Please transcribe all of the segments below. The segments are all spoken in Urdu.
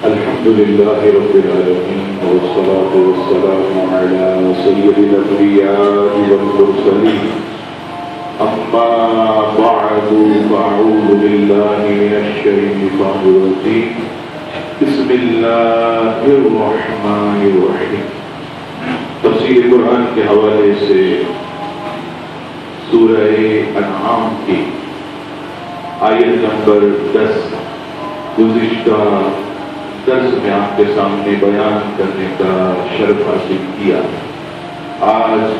الحمد لله رب العالمين والصلاة والسلام على سيد الأنبياء والمرسلين أما بعد فأعوذ بالله من الشيطان الرجيم بسم الله الرحمن الرحيم. تفسیر قرآن کے حوالے سے سورہ انعام کی آیت نمبر 10 گزشتہ درس میں آپ کے سامنے بیان کرنے کا شرف حاصل کیا. آج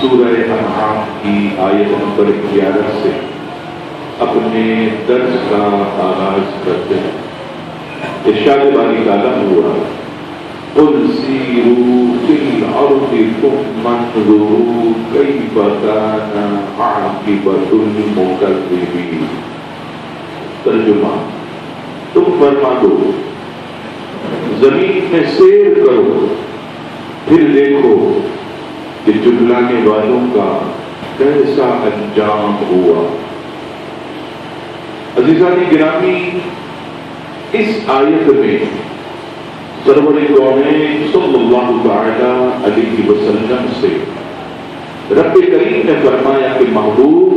سورہ انعام کی آیت نمبر 11 سے اپنے درس کا آغاز کرتے ہیں. ارشاد باری تعالیٰ ہوا قل سیروا فی الارض ثم انظروا کیف کان عاقبۃ المکذبین. ترجمہ: تم فرما دو زمین میں سیر کرو پھر دیکھو کہ جھٹلانے والوں کا کیسا انجام ہوا. عزیزان گرامی، اس آیت میں سرور کونین صلی اللہ تعالی علیہ وسلم سے رب کریم نے فرمایا کہ محبوب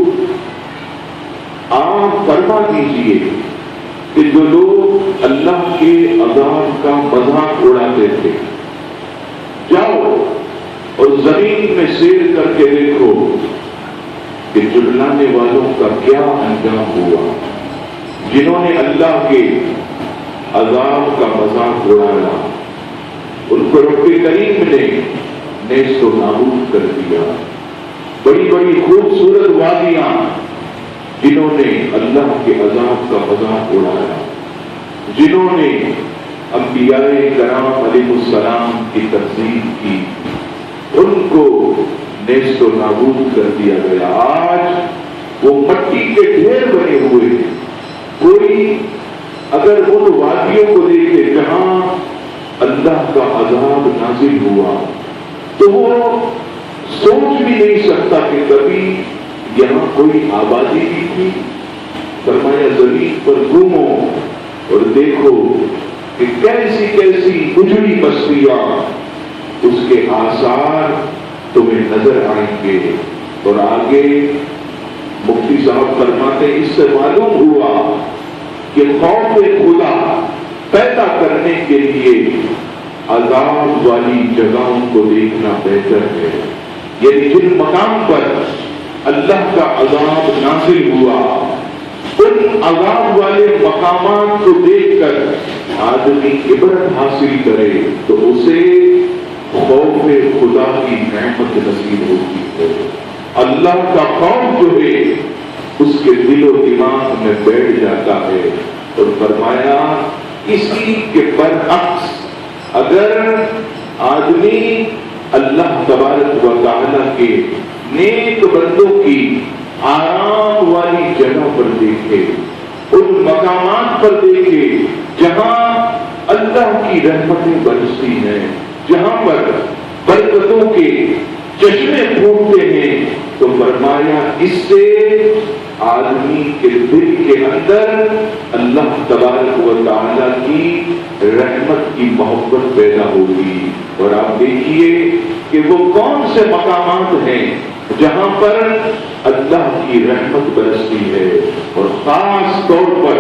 آپ فرما دیجئے کہ جو لوگ اللہ کے عذاب کا مذاق اڑاتے تھے، جاؤ اور زمین میں سیر کر کے دیکھو کہ جھٹلانے والوں کا کیا انجام ہوا. جنہوں نے اللہ کے عذاب کا مذاق اڑایا ان کو رب کریم نے نیست و نابود کر دیا. بڑی بڑی خوبصورت وادیاں جنہوں نے اللہ کے عذاب کا مذاق اڑایا، جنہوں نے انبیاء کرام علیہ السلام کی تکذیب کی، ان کو نیست و نابود کر دیا گیا. آج وہ مٹی کے ڈھیر بنے ہوئے ہیں. کوئی اگر ان وادیوں کو دیکھے جہاں اللہ کا عذاب نازل ہوا تو وہ سوچ بھی نہیں سکتا کہ کبھی یہاں کوئی آبادی بھی تھی. فرمایا زمین پر گھومو اور دیکھو کہ کیسی کیسی اجڑی بستیاں، اس کے آثار تمہیں نظر آئیں گے. اور آگے مفتی صاحب فرماتے اس سے معلوم ہوا کہ خوف خدا پیدا کرنے کے لیے عذاب والی جگہوں کو دیکھنا بہتر ہے. یعنی جن مقام پر اللہ کا عذاب نازل ہوا ان عذاب والے مقامات کو دیکھ کر آدمی عبرت حاصل کرے تو اسے خوف خدا کی نعمت نصیب ہوتی ہے. اللہ کا خوف جو ہے اس کے دل و دماغ میں بیٹھ جاتا ہے. اور فرمایا اسی کے برعکس اگر آدمی اللہ تبارک و تعالیٰ کے نیک بندوں کی آرام والی جگہ پر دیکھے، ان مقامات پر دیکھے جہاں اللہ کی رحمتیں برستی ہیں، جہاں پر برکتوں کے چشمے پھوٹتے ہیں، تو فرمایا اس سے آدمی کے دل کے اندر اللہ تبارک و تعالیٰ کی رحمت کی محبت پیدا ہوگی. اور آپ دیکھیے کہ وہ کون سے مقامات ہیں جہاں پر اللہ کی رحمت برستی ہے، اور خاص طور پر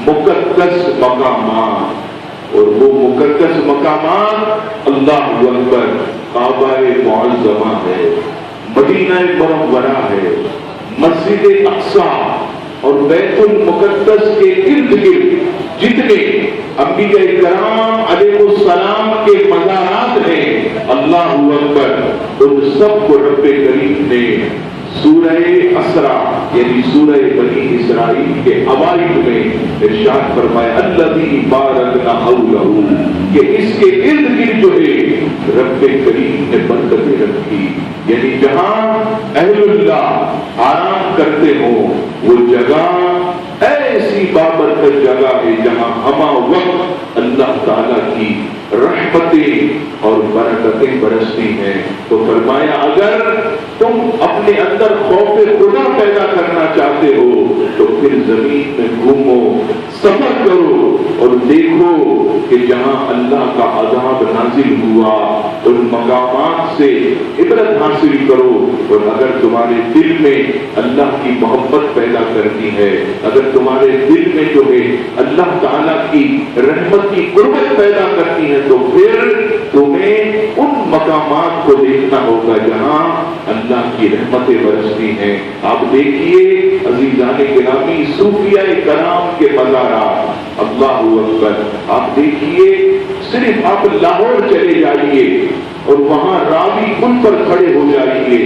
مقدس مقامات. اور وہ مقدس مقامات اللہ اکبر کعبہ معظمہ ہے، مدینہ منورہ ہے، مسجد اقصی اور بیت المقدس کے ارد گرد جتنے انبیاء کرام علیہ السلام کے مزارات ہیں، اللہ اکبر، ان سب کو رب کریم نے سورہ اسراء یعنی سورہ بنی اسرائیل کے اوائل میں ارشاد فرمایا الذی بارکنا حولہ، کہ اس کے ارد گرد جو ہے رب کریم نے برکتیں رکھی. یعنی جہاں اہل اللہ آرام کرتے ہوں وہ جگہ ایسی بابرکت جگہ ہے جہاں ہمہ وقت اللہ تعالیٰ کی رحمتیں اور برکتیں برستی ہیں. تو فرمایا اگر تم اپنے اندر خوف خدا پیدا کرنا چاہتے ہو تو پھر زمین میں گھومو، سفر کرو اور دیکھو کہ جہاں اللہ کا عذاب نازل ہوا ان مقامات سے عبرت حاصل کرو، اور اگر تمہارے دل میں اللہ کی محبت پیدا کرنی ہے، اگر تمہارے دل میں جو ہے اللہ تعالیٰ کی رحمت کی قربت پیدا کرنی ہے تو پھر تمہیں ان مقامات کو دیکھنا ہوگا جہاں اللہ کی رحمتیں برستی ہیں۔ آپ دیکھیے عزیزان گرامی، صوفیاء کرام کے مزارات، اللہ اکبر، آپ دیکھیے صرف آپ لاہور چلے جائیے اور وہاں راوی پل پر کھڑے ہو جائیے،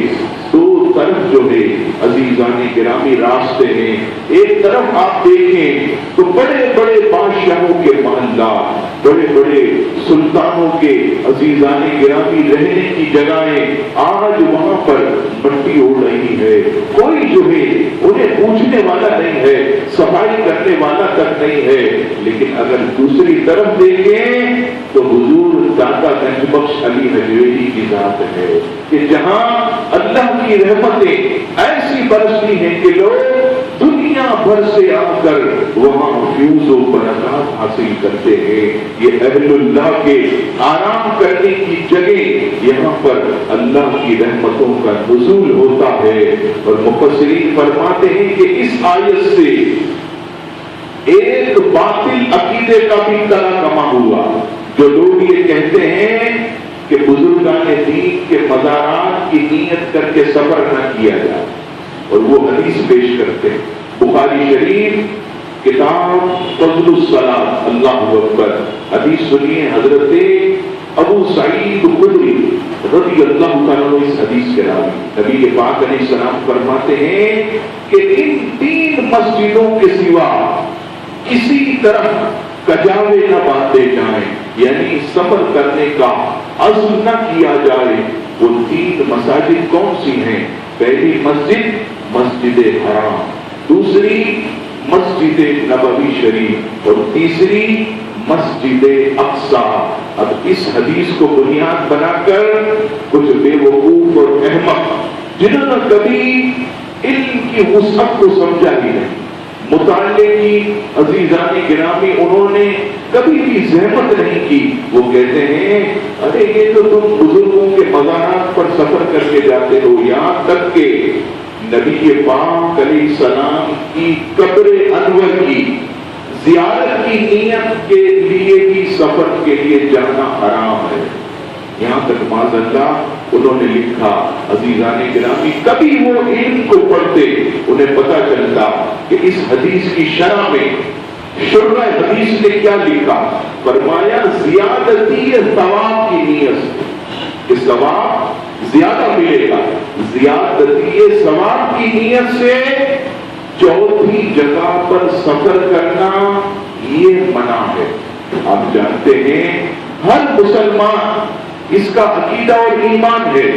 دو طرف جو ہے عزیزان گرامی راستے ہیں، ایک طرف آپ دیکھیں تو بڑے بڑے بادشاہوں کے محلات، بڑے بڑے سلطانوں کے عزیزان گرامی رہنے کی جگہیں، آج وہاں پر مٹی اڑ رہی ہے، کوئی جو ہے انہیں پوچھنے والا نہیں ہے، صفائی کرنے والا تک نہیں ہے۔ لیکن اگر دوسری طرف دیکھیں تو حضور داتا گنج بخش علی حجویری کی ذات ہے کہ جہاں اللہ کی رحمتیں ایسی برستی ہیں کہ لوگ دنیا بھر سے آ کر وہاں فیوز و برکات حاصل کرتے ہیں۔ یہ اہل اللہ کے آرام کرنے کی جگہ، یہاں پر اللہ کی رحمتوں کا نزول ہوتا ہے۔ اور مفسرین فرماتے ہیں کہ اس آیت سے ایک باطل عقیدے کا بھی تلا کما ہوا، جو لوگ یہ کہتے ہیں کہ بزرگان دین کے مزارات کی نیت کر کے سفر نہ کیا جائے، اور وہ حدیث پیش کرتے ہیں بخاری شریف کتاب فضل الصلاۃ، اللہ اکبر، حدیث سنیے حضرت ابو سعید خدری رضی اللہ تعالیٰ عنہ اس حدیث کے راوی نبی پاک علیہ السلام فرماتے ہیں کہ ان تین مسجدوں کے سوا کسی طرف کجاوے نہ باندھے جائیں، یعنی سفر کرنے کا عزم نہ کیا جائے۔ وہ تین مساجد کون سی ہیں؟ پہلی مسجد مسجد حرام، دوسری مسجد نبوی شریف، اور تیسری مسجد اقصیٰ۔ اب اس حدیث کو بنیاد بنا کر کچھ بے وقوف اور احمق جنہوں نے کبھی علم کی وسعت کو سمجھا ہی نہیں، مطالعے کی عزیزان گرامی انہوں نے کبھی بھی زحمت نہیں کی، وہ کہتے ہیں ارے یہ تو تم بزرگوں کے مزارات پر سفر کر کے جاتے ہو، یہاں تک کہ نبی پاک علیہ السلام کی قبر انور کی زیارت کی نیت کے لیے بھی سفر کے لیے جانا حرام ہے۔ یہاں تک معاذ اللہ انہوں نے لکھا، عزیزان گرامی کبھی وہ علم کو پڑھتے انہیں پتہ چلتا کہ اس حدیث کی شرح میں شرح حدیث نے کیا لکھا، فرمایا زیادتی ثواب کی نیت سے کہ ثواب زیادہ ملے گا، زیادتی ثواب کی نیت سے چوتھی جگہ پر سفر کرنا یہ منع ہے۔ آپ جانتے ہیں ہر مسلمان اس کا عقیدہ اور ایمان ہے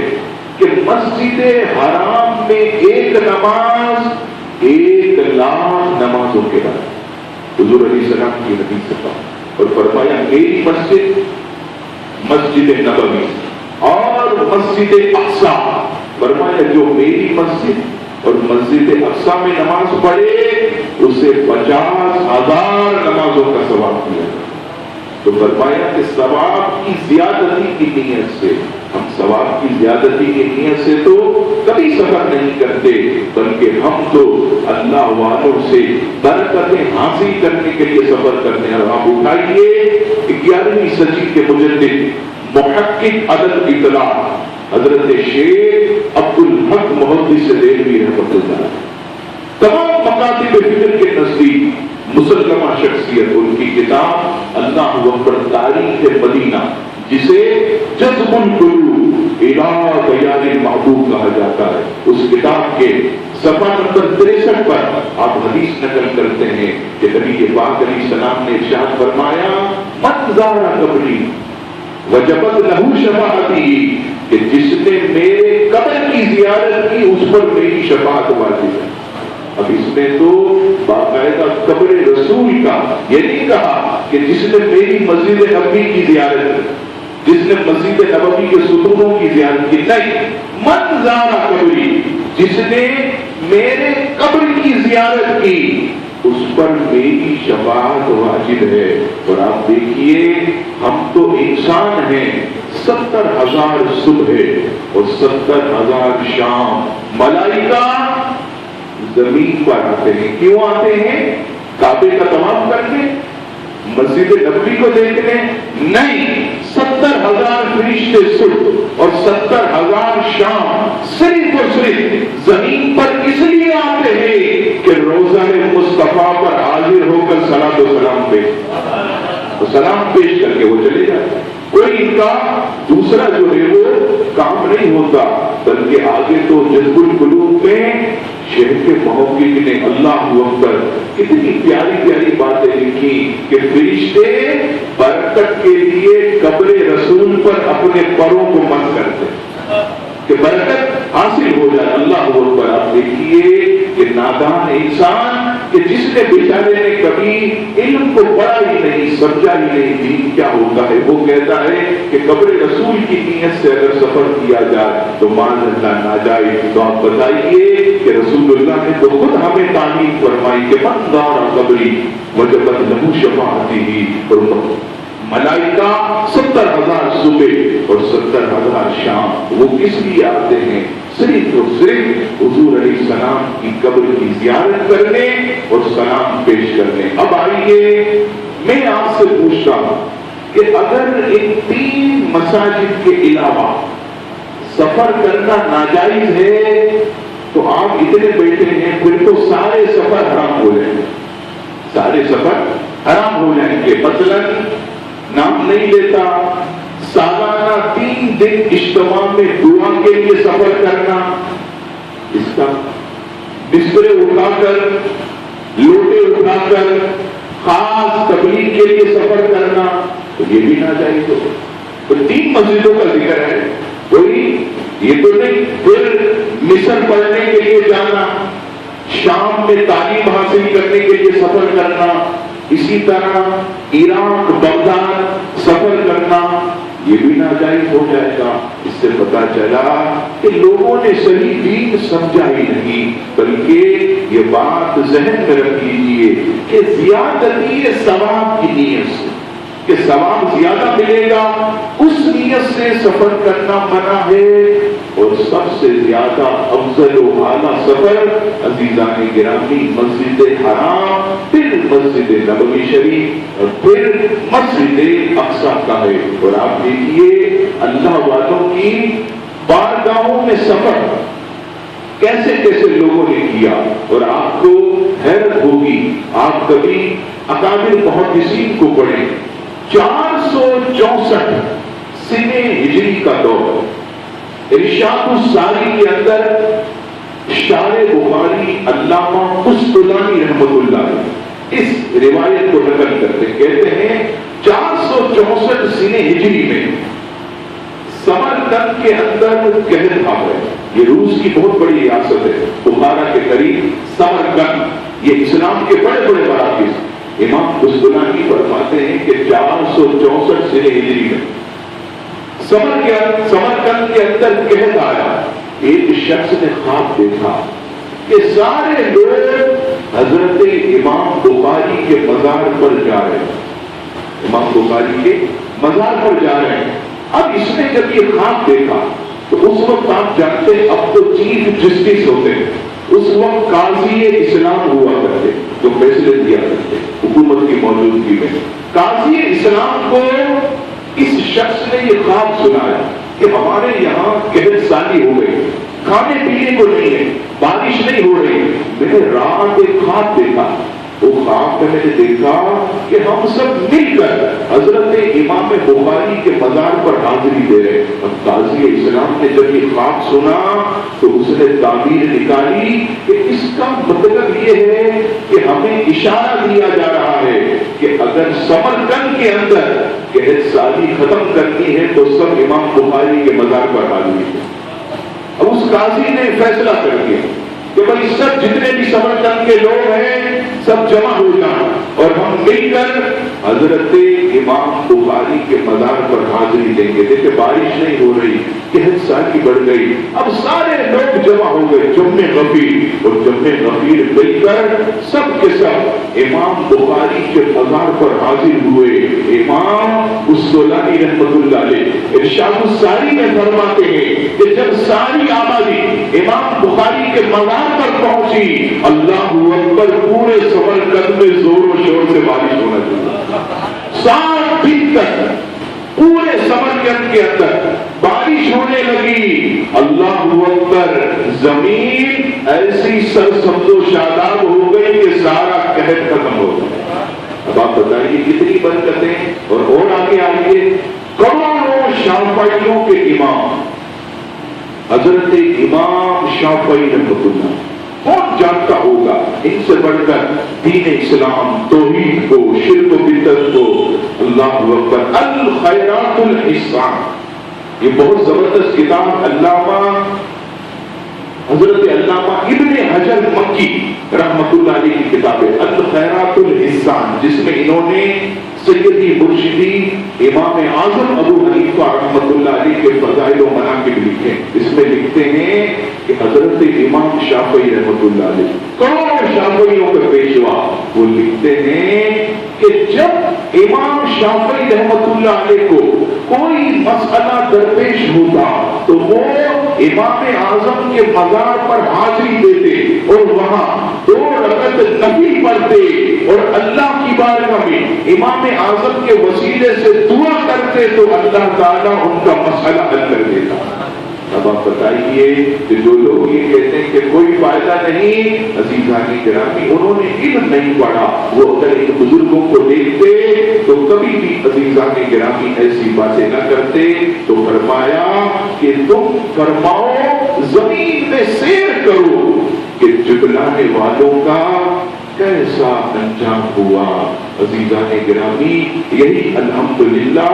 کہ مسجد حرام میں ایک نماز 1,00,000 نمازوں کے بعد حضور علیہ السلام کی حدیث سے کہا، اور فرمایا میری مسجد مسجد نبوی اور مسجد اقصیٰ، فرمایا جو میری مسجد اور مسجد اقصیٰ میں نماز پڑھے اسے 50,000 نمازوں کا ثواب ملے گا۔ تو فرمایا کہ ثواب کی زیادتی کی نیت سے، ہم ثواب کی زیادتی کی نیت سے تو کبھی سفر نہیں کرتے، بلکہ ہم تو اللہ والوں سے برکتیں حاصل کرنے کے لیے سفر کرتے ہیں۔ اور آپ اٹھائیے 11ویں صدی کے مجدد محقق عدل اطلاع حضرت شیخ عبد الحق محدث دہلوی رحمۃ اللہ، تمام مکاتب فکر کے نزدیک مسلمہ شخصیت، ان کی کتاب اللہ اکبر تاریخ مدینہ جسے جذب القلوب الی بیان المحبوب کہا جاتا ہے، اس کتاب کے صفحہ نمبر 63 پر آپ حدیث نقل کرتے ہیں کہ نبی پاک علیہ السلام نے ارشاد فرمایا من زار قبری وجبت لہ شفاعتی، کہ جس نے میرے قبر کی زیارت کی اس پر میری شفاعت واجب ہے۔ اب اس میں تو باقاعدہ قبر رسول کا یہ نہیں کہا کہ جس نے میری مسجد نبوی کی زیارت کی، جس نے مسجد نبوی کے ستونوں کی زیارت کی، نہیں، من زار قبری، جس نے میرے قبر کی زیارت کی اس پر میری شفاعت شفاعت واجب ہے۔ اور آپ دیکھیے ہم تو انسان ہیں، 70,000 صبح اور 70,000 شام ملائکہ زمین پر آتے ہیں۔ کیوں آتے ہیں؟ کعبے کا طواف کرنے، مسجد نبوی کو دیکھنے؟ نہیں، 70,000 فرشتے صبح اور 70,000 شام صرف اور صرف زمین پر اس لیے آتے ہیں کہ روزہ مصطفیٰ پر حاضر ہو کر صلاۃ و سلام پیش کر کے وہ چلے جاتے ہیں۔ کوئی ان کا دوسرا جو ہے وہ کام نہیں ہوتا، بلکہ آگے تو جذب القلوب میں شیخ کے محقق نے اللہ اکبر کتنی پیاری پیاری باتیں لکھی کہ فرشتے برکت کے لیے قبر رسول پر اپنے پروں کو مس کرتے کہ برکت حاصل ہو جائے۔ اللہ اکبر۔ آپ دیکھیے کہ نادان انسان کہ جس نے بیچارے نے کبھی علم کو پڑھا ہی نہیں، سمجھا ہی نہیں دین کیا ہوتا ہے، وہ کہتا ہے کہ قبر رسول کی نیت سے اگر سفر کیا جائے تو معاذ اللہ ناجائز۔ تو آپ بتائیے کہ رسول اللہ نے تو خود ہمیں تعلیم فرمائی کہ من زار قبری وجبت لہ شفاعتی، اور ملائکہ 70,000 صبح اور 70,000 شام وہ کس لیے آتے ہیں؟ صرف اور صرف حضور علیہ السلام کی قبر کی زیارت کرنے اور سلام پیش کرنے۔ اب آئیے میں آپ سے پوچھتا ہوں کہ اگر ان 3 مساجد کے علاوہ سفر کرنا ناجائز ہے تو آپ اتنے بیٹھے ہیں، پھر تو سارے سفر حرام ہو جائیں گے، سارے سفر حرام ہو جائیں گے۔ مثلاً نام نہیں لیتا، سالانہ 3 دن اجتماع میں دعا کے لیے سفر کرنا، اس کا بسترے اٹھا کر لوٹے اٹھا کر خاص تبلیغ کے لیے سفر کرنا، تو یہ بھی ناجائز ہو۔ تو 3 مسجدوں کا ذکر ہے، کوئی یہ تو نہیں پھر مصر پڑھنے کے لیے جانا، شام میں تعلیم حاصل کرنے کے لیے سفر کرنا، اسی طرح عراق بغداد سفر کرنا، یہ بھی ناجائز ہو جائے گا۔ اس سے پتا چلا کہ لوگوں نے صحیح دین سمجھا ہی نہیں، بلکہ یہ بات ذہن میں رکھ لیجیے کہ زیادتی ثواب کی نیت سے کہ ثواب زیادہ ملے گا اس نیت سے سفر کرنا منع ہے۔ اور سب سے زیادہ افضل و اعلیٰ سفر عزیزان گرامی مسجد حرام، پھر مسجد نبوی شریف اور پھر مسجد اقصی کا ہے۔ اور آپ دیکھیے اللہ والوں کی بارگاہوں میں سفر کیسے کیسے لوگوں نے کیا، اور آپ کو حیرت ہوگی، آپ کبھی اکابر محدثین کو پڑھیں، 464 سنہ ہجری کا دور، ارشاد الساری کے اندر شارح بخاری علامہ قسطلانی رحمۃ اللہ اس روایت کو نقل کرتے کہتے ہیں 464 سنہ ہجری میں سمرقند کے اندر قحط آ گئے۔ یہ روس کی بہت بڑی ریاست ہے، بخارا کے قریب سمرقند، یہ اسلام کے بڑے بڑے مراکز۔ امام قسطلانی فرماتے ہیں کہ 464 سنہ ہجری میں سمرقند کے اندر قحط آیا۔ ایک شخص نے خواب دیکھا کہ سارے لوگ حضرت امام بخاری کے مزار پر جا رہے ہیں، امام بخاری کے مزار پر جا رہے ہیں۔ اب اس نے جب یہ خواب دیکھا تو اس وقت آپ جانتے ہیں اب تو چیف جسٹس ہوتے ہیں، اس وقت قاضی اسلام ہوا کرتے جو فیصلے دیا کرتے حکومت کی موجودگی میں۔ قاضی اسلام کو اس شخص نے یہ خواب سنایا کہ ہمارے یہاں قحط سالی ہو گئی، کھانے پینے کو نہیں ہے، بارش نہیں ہو رہی، میں نے رات ایک خواب دیکھا، وہ خواب میں نے دیکھا کہ ہم سب مل کر حضرت امام بخاری کے مزار پر حاضری دے رہے۔ اب قاضی اسلام نے جب یہ خواب سنا تو اس نے تعبیر نکالی کہ اس کا مطلب یہ ہے کہ ہمیں اشارہ دیا جا رہا ہے کہ اگر سمرقند کے اندر قحط سالی ختم کرنی ہے تو سب امام بخاری کے مزار پر حاضری دیں۔ اب اس قاضی نے فیصلہ کر دیا کہ بھائی سب جتنے بھی سمرقند کے لوگ ہیں سب جمع ہو جائیں اور ہم مل کر حضرت امام بخاری کے مزار پر حاضری دیں گے. دیکھیں بارش نہیں ہو رہی، قحط ساری بڑھ گئی، اب سارے لوگ جمع ہو گئے جمع غفیر، اور جمع غفیر مل کر سب کے سب امام بخاری کے مزار پر حاضر ہوئے. امام السولانی رحمۃ اللہ علیہ ارشاد الساری میں فرماتے ہیں کہ جب ساری آبادی امام بخاری کے مزار پر پہنچی، اللہ اکبر، پورے سمرقند میں زور و شور سے بارش ہونا چاہیے. 7 دن تک پورے سمرقند کے اندر بارش ہونے لگی. اللہ اکبر، زمین ایسی سرسبز و شاداب ہو گئی کہ سارا قحط ختم ہو گیا. اب آپ بتائیے کتنی برکتیں. اور آگے آئیے، کروڑوں شافعیوں کے امام حضرت امام شافعی رحمۃ اللہ، کون جانتا ہوگا ان سے بڑھ کر دین اسلام، توحید کو، شرک و بدعت کو. اللہ اکبر. الخیرات الحسان، یہ بہت زبردست کتاب علامہ حضرت علامہ ابن حجر مکی رحمۃ اللہ علیہ کی کتاب ہے الخیرات الحسان، جس میں انہوں نے سیدی مرشدی امام اعظم ابو حنیفہ رحمۃ اللہ علیہ کے فضائل و مناقب لکھے. اس میں لکھتے ہیں کہ حضرت امام شافعی رحمۃ اللہ علیہ، کروڑوں شافعیوں کے پیشوا، وہ لکھتے ہیں کہ جب امام شافعی رحمۃ اللہ علیہ کو کوئی مسئلہ درپیش ہوتا تو وہ امام اعظم کے مزار پر حاضری دیتے اور وہاں 2 رکعت نفل پڑھتے اور اللہ کی بارگاہ میں امام اعظم کے وسیلے سے دعا کرتے تو اللہ تعالیٰ ان کا مسئلہ حل کر دیتا. اب آپ بتائیے کہ جو لوگ یہ کہتے ہیں کہ کوئی فائدہ نہیں، عزیزان گرامی، انہوں نے علم نہیں پڑھا. وہ اگر ان بزرگوں کو دیکھتے تو کبھی بھی عزیزان گرامی ایسی باتیں نہ کرتے. تو فرمایا کہ تم فرماؤ زمین میں سیر کرو کہ جھٹلانے والوں کا کیسا انجام ہوا. عزیزان گرامی، یہی الحمدللہ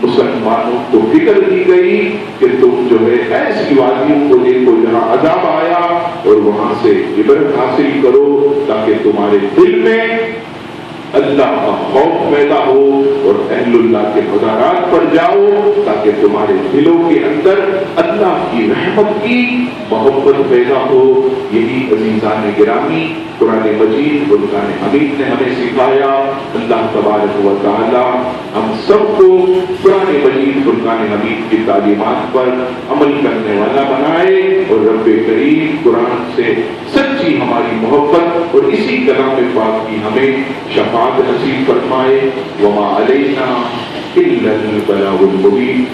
مسلمانوں کو فکر دی گئی کہ تم جو ہے ایسی وادیوں کو دیکھو جہاں عذاب آیا اور وہاں سے عبرت حاصل کرو تاکہ تمہارے دل میں اللہ کا خوف پیدا ہو اور اہل اللہ کے مزارات پر جاؤ تاکہ تمہارے دلوں کے اندر اللہ کی رحمت کی محبت پیدا ہو. یہی عزیزان گرامی قرآن مجید فرقان حمید نے ہمیں سکھایا. اللہ تبارک و تعالی ہم سب کو قرآن مجید فرقان حمید کی تعلیمات پر عمل کرنے والا بنائے اور رب کریم قرآن سے سچی ہماری محبت اور اسی کلام پاک کی ہمیں شفاعت نصیب فرمائے. وما علینا الا البلاغ المبین.